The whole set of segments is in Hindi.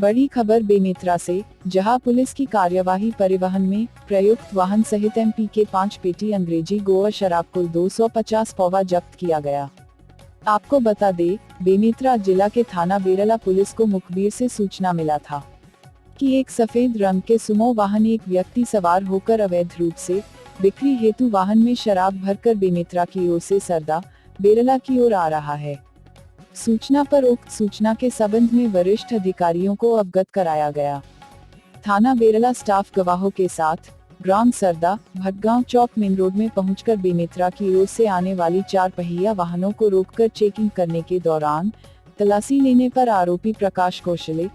बड़ी खबर बेमेतरा से, जहां पुलिस की कार्यवाही परिवहन में प्रयुक्त वाहन सहित एमपी के 5 पेटी अंग्रेजी गोवा शराब कुल 250 पौवा जब्त किया गया। आपको बता दें, बेमेतरा जिला के थाना बेरला पुलिस को मुखबिर से सूचना मिला था कि एक सफेद रंग के सुमो वाहन एक व्यक्ति सवार होकर अवैध रूप से बिक्री हेतु वाहन में शराब भरकर बेमेतरा की ओर से सरदा बेरला की ओर आ रहा है। सूचना पर उक्त सूचना के संबंध में वरिष्ठ अधिकारियों को अवगत कराया गया। थाना बेरला स्टाफ गवाहों के साथ ग्राम सरदा भटगांव चौक मेन रोड में पहुंचकर बेमेतरा की ओर से आने वाली 4 पहिया वाहनों को रोककर चेकिंग करने के दौरान तलाशी लेने पर आरोपी प्रकाश कौशले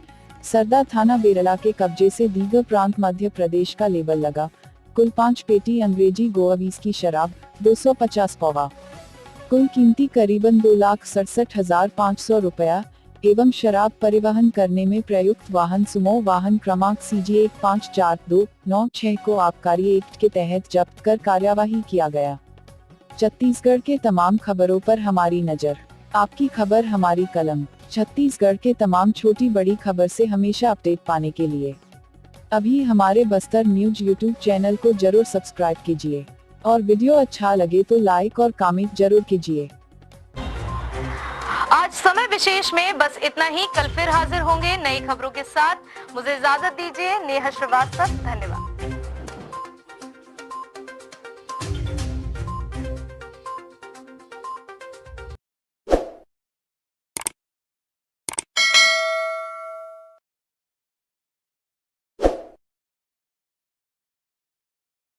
सरदा थाना बेरला के कब्जे से दीघा प्रांत मध्य प्रदेश का लेबल लगा कुल 5 पेटी अंग्रेजी गोवा 20 की शराब 250 पौवा कुल कीमती करीबन 2,67,500 रुपया एवं शराब परिवहन करने में प्रयुक्त वाहन सुमो वाहन क्रमांक CG 154296 को आबकारी एक्ट के तहत जब्त कर कार्यवाही किया गया। छत्तीसगढ़ के तमाम खबरों पर हमारी नजर, आपकी खबर हमारी कलम। छत्तीसगढ़ के तमाम छोटी बड़ी खबर से हमेशा अपडेट पाने के लिए अभी हमारे बस्तर न्यूज यूट्यूब चैनल को जरूर सब्सक्राइब कीजिए और वीडियो अच्छा लगे तो लाइक और कमेंट जरूर कीजिए। आज समय विशेष में बस इतना ही। कल फिर हाजिर होंगे नई खबरों के साथ। मुझे इजाजत दीजिए। नेहा श्रीवास्तव, धन्यवाद।